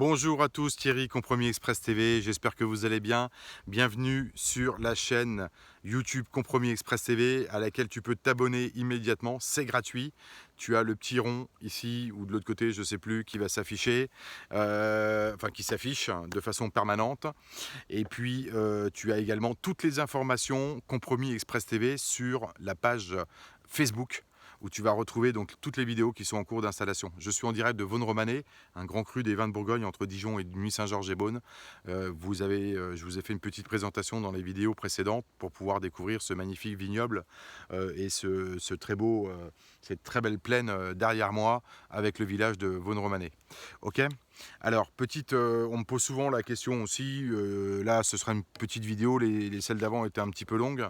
Bonjour à tous, Thierry, Compromis Express TV, j'espère que vous allez bien. Bienvenue sur la chaîne YouTube Compromis Express TV à laquelle tu peux t'abonner immédiatement, c'est gratuit. Tu as le petit rond ici ou de l'autre côté, je ne sais plus, qui va s'afficher, enfin qui s'affiche de façon permanente. Et puis tu as également toutes les informations Compromis Express TV sur la page Facebook, où tu vas retrouver donc toutes les vidéos qui sont en cours d'installation. Je suis en direct de Vaune-Romanée, un grand cru des vins de Bourgogne entre Dijon et Nuits-Saint-Georges-et-Beaune. Je vous ai fait une petite présentation dans les vidéos précédentes pour pouvoir découvrir ce magnifique vignoble et ce très beau, cette très belle plaine derrière moi avec le village de Vaune-Romanée. Ok. Alors, on me pose souvent la question aussi, là ce sera une petite vidéo, celles d'avant étaient un petit peu longues.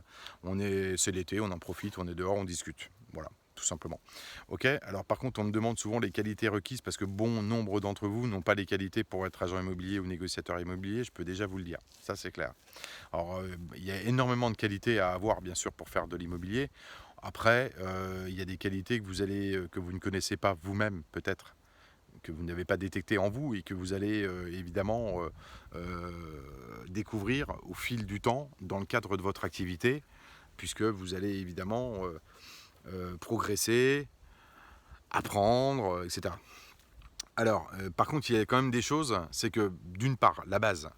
C'est l'été, on en profite, on est dehors, on discute. Voilà, tout simplement. Ok. Alors par contre, on me demande souvent les qualités requises parce que bon nombre d'entre vous n'ont pas les qualités pour être agent immobilier ou négociateur immobilier, je peux déjà vous le dire, ça c'est clair. Alors, il y a énormément de qualités à avoir bien sûr pour faire de l'immobilier. Après, il y a des qualités que vous ne connaissez pas vous-même peut-être, que vous n'avez pas détecté en vous et que vous allez évidemment découvrir au fil du temps dans le cadre de votre activité, puisque vous allez évidemment progresser, apprendre, etc. Alors, par contre, il y a quand même des choses, c'est que d'une part, la base,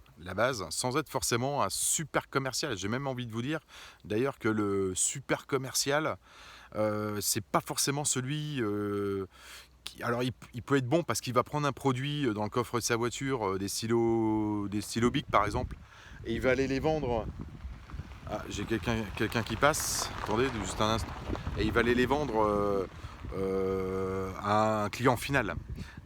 sans être forcément un super commercial, j'ai même envie de vous dire d'ailleurs que le super commercial, c'est pas forcément celui alors il peut être bon parce qu'il va prendre un produit dans le coffre de sa voiture, des stylos Bic par exemple, et il va aller les vendre. Ah, j'ai quelqu'un qui passe, attendez juste un instant, et il va aller les vendre à un client final.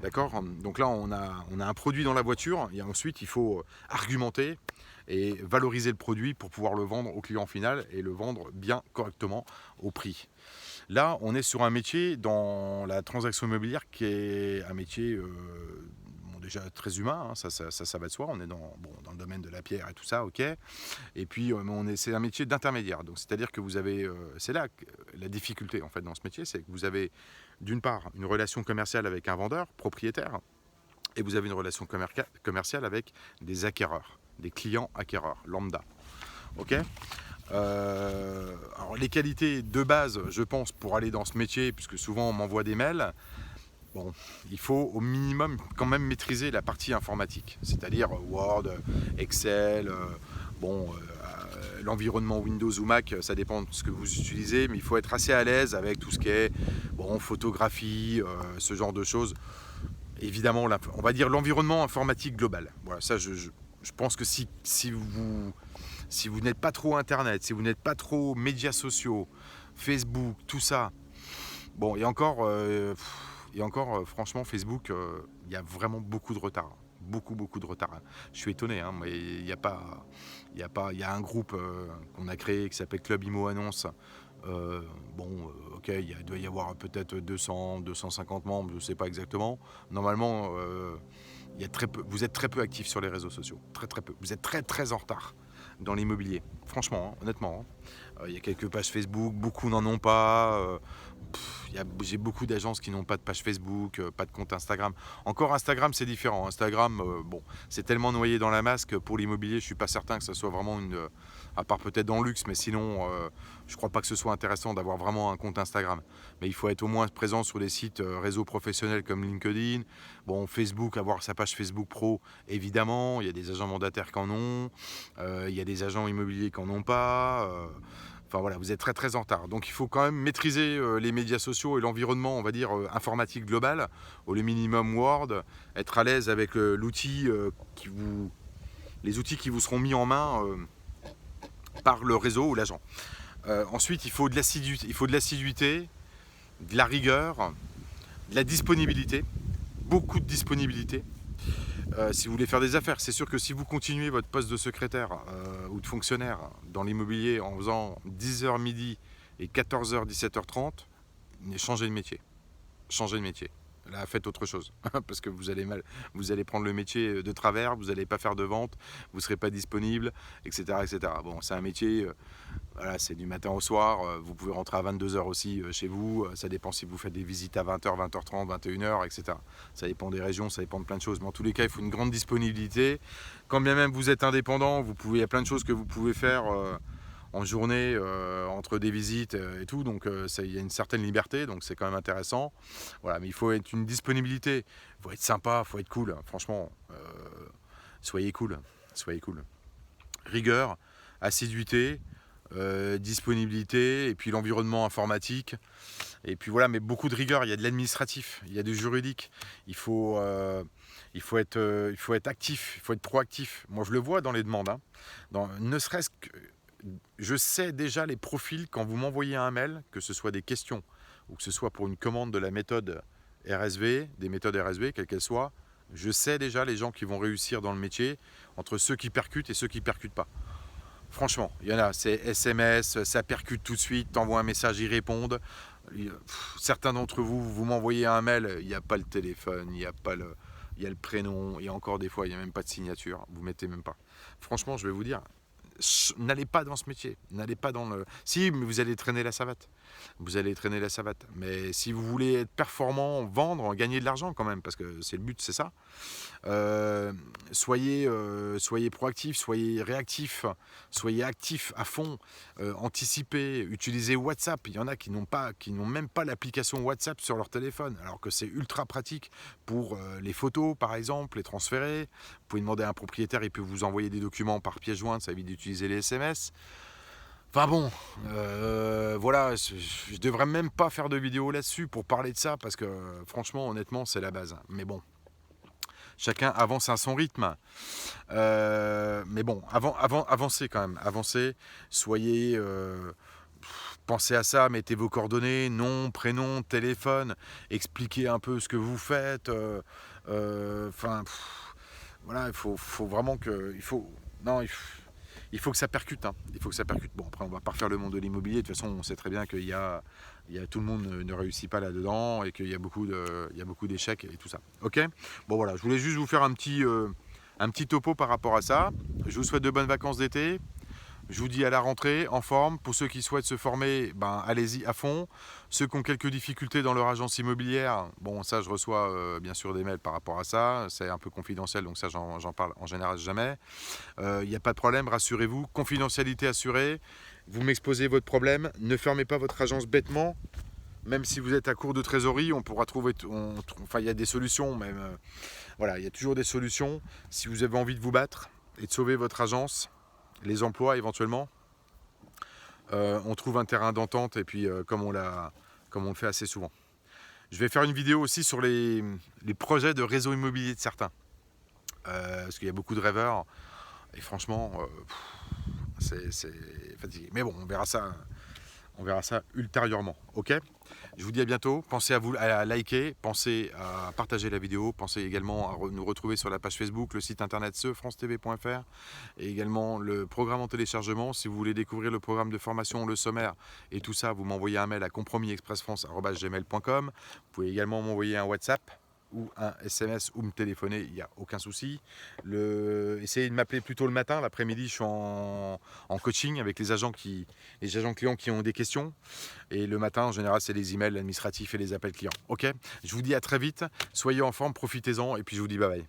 D'accord. Donc là on a un produit dans la voiture et ensuite il faut argumenter et valoriser le produit pour pouvoir le vendre au client final et le vendre bien correctement au prix. Là, on est sur un métier dans la transaction immobilière qui est un métier bon, déjà très humain, hein, ça va de soi. On est dans le domaine de la pierre et tout ça, ok. Et puis, c'est un métier d'intermédiaire. Donc, c'est-à-dire que vous avez, c'est là que la difficulté en fait dans ce métier, c'est que vous avez d'une part une relation commerciale avec un vendeur, propriétaire, et vous avez une relation commerciale avec des acquéreurs, des clients acquéreurs, lambda. Ok. Alors les qualités de base, je pense, pour aller dans ce métier, puisque souvent on m'envoie des mails, bon, il faut au minimum quand même maîtriser la partie informatique, c'est-à-dire Word, Excel, bon, l'environnement Windows ou Mac, ça dépend de ce que vous utilisez, mais il faut être assez à l'aise avec tout ce qui est bon, photographie, ce genre de choses. Évidemment, on va dire l'environnement informatique global. Voilà, ça, je pense que si vous n'êtes pas trop Internet, si vous n'êtes pas trop médias sociaux, Facebook, tout ça, bon, et encore franchement, Facebook, il y a vraiment beaucoup de retard. Beaucoup de retard. Je suis étonné, hein, mais il y a un groupe qu'on a créé qui s'appelle Club Imo Annonce. Bon, ok, il doit y avoir peut-être 200, 250 membres, je ne sais pas exactement. Normalement, vous êtes très peu actifs sur les réseaux sociaux, très peu. Vous êtes très en retard dans l'immobilier, franchement, hein, honnêtement. Il y a quelques pages Facebook, beaucoup n'en ont pas. J'ai beaucoup d'agences qui n'ont pas de page Facebook, pas de compte Instagram. Encore Instagram, c'est différent. Instagram, bon, c'est tellement noyé dans la masse que pour l'immobilier, je suis pas certain que ça soit vraiment à part peut-être dans le luxe, mais sinon, je crois pas que ce soit intéressant d'avoir vraiment un compte Instagram. Mais il faut être au moins présent sur des sites réseaux professionnels comme LinkedIn. Bon, Facebook, avoir sa page Facebook Pro, évidemment. Il y a des agents mandataires qui en ont. Il y a des agents immobiliers qui en ont pas. Enfin voilà, vous êtes très en retard. Donc il faut quand même maîtriser les médias sociaux et l'environnement, on va dire, informatique global, au minimum Word, être à l'aise avec les outils qui vous seront mis en main par le réseau ou l'agent. Ensuite, il faut de l'assiduité, de la rigueur, de la disponibilité, beaucoup de disponibilité. Si vous voulez faire des affaires, c'est sûr que si vous continuez votre poste de secrétaire ou de fonctionnaire dans l'immobilier en faisant 10h midi et 14h 17h30, changez de métier. Changez de métier. Là, faites autre chose, parce que vous allez prendre le métier de travers, vous n'allez pas faire de vente, vous ne serez pas disponible, etc., etc. Bon, c'est un métier, voilà, c'est du matin au soir, vous pouvez rentrer à 22 h aussi chez vous, ça dépend si vous faites des visites à 20 h, 20 h 30, 21 h, etc. Ça dépend des régions, ça dépend de plein de choses, mais en tous les cas, il faut une grande disponibilité. Quand bien même vous êtes indépendant, il y a plein de choses que vous pouvez faire en journée entre des visites et tout, donc il y a une certaine liberté, donc c'est quand même intéressant. Voilà, mais il faut être une disponibilité, il faut être sympa, il faut être cool, franchement, soyez cool, soyez cool. Rigueur, assiduité, disponibilité, et puis l'environnement informatique, et puis voilà, mais beaucoup de rigueur, il y a de l'administratif, il y a du juridique, il faut être actif, il faut être proactif. Moi je le vois dans les demandes, hein. Ne serait-ce que je sais déjà les profils quand vous m'envoyez un mail, que ce soit des questions ou que ce soit pour une commande de la méthode RSV, des méthodes RSV, quelles qu'elles soient, je sais déjà les gens qui vont réussir dans le métier entre ceux qui percutent et ceux qui percutent pas. Franchement, il y en a, c'est SMS, ça percute tout de suite, t'envoies un message, ils répondent. Certains d'entre vous, vous m'envoyez un mail, il n'y a pas le téléphone, il y a le prénom, et encore des fois, il n'y a même pas de signature, vous mettez même pas. Franchement, je vais vous dire, n'allez pas dans ce métier, n'allez pas dans le... Si, mais vous allez traîner la savate. Vous allez traîner la savate. Mais si vous voulez être performant, vendre, gagner de l'argent quand même, parce que c'est le but, c'est ça. Soyez proactif, soyez réactif, soyez actif à fond, anticipez, utilisez WhatsApp. Il y en a qui n'ont même pas l'application WhatsApp sur leur téléphone, alors que c'est ultra pratique pour les photos par exemple, les transférer. Vous pouvez demander à un propriétaire, il peut vous envoyer des documents par pièce jointe, ça évite d'utiliser les SMS. Enfin bon, voilà, je devrais même pas faire de vidéo là-dessus pour parler de ça, parce que franchement, honnêtement, c'est la base. Mais bon, chacun avance à son rythme. Mais bon, avancez quand même, avancez, soyez... pensez à ça, mettez vos coordonnées, nom, prénom, téléphone, expliquez un peu ce que vous faites. Enfin, voilà, il faut vraiment que... Non, il faut que ça percute, hein. Il faut que ça percute. Bon, après, on va pas refaire le monde de l'immobilier. De toute façon, on sait très bien tout le monde ne réussit pas là-dedans et qu'il y a beaucoup d'échecs et tout ça. Ok. Bon, voilà, je voulais juste vous faire un petit topo par rapport à ça. Je vous souhaite de bonnes vacances d'été. Je vous dis à la rentrée, en forme. Pour ceux qui souhaitent se former, ben, allez-y à fond. Ceux qui ont quelques difficultés dans leur agence immobilière, bon, ça, je reçois bien sûr des mails par rapport à ça. C'est un peu confidentiel, donc ça, j'en parle en général jamais. Il n'y a pas de problème, rassurez-vous. Confidentialité assurée. Vous m'exposez votre problème. Ne fermez pas votre agence bêtement. Même si vous êtes à court de trésorerie, on pourra trouver... Enfin, il y a des solutions, même. Voilà, il y a toujours des solutions. Si vous avez envie de vous battre et de sauver votre agence, les emplois éventuellement, on trouve un terrain d'entente et puis comme on le fait assez souvent. Je vais faire une vidéo aussi sur les projets de réseau immobilier de certains, parce qu'il y a beaucoup de rêveurs et franchement c'est fatigué. Mais bon, on verra ça ultérieurement. Ok, je vous dis à bientôt. Pensez à liker, pensez à partager la vidéo, pensez également à nous retrouver sur la page Facebook, le site internet francetv.fr et également le programme en téléchargement. Si vous voulez découvrir le programme de formation, le sommaire et tout ça, vous m'envoyez un mail à compromisexpressfrance@gmail.com. Vous pouvez également m'envoyer un WhatsApp ou un SMS ou me téléphoner, il n'y a aucun souci. Essayez de m'appeler plutôt le matin, l'après-midi je suis en coaching avec les agents clients qui ont des questions, et le matin en général c'est les emails administratifs et les appels clients. Ok, je vous dis à très vite, soyez en forme, profitez-en et puis je vous dis bye bye.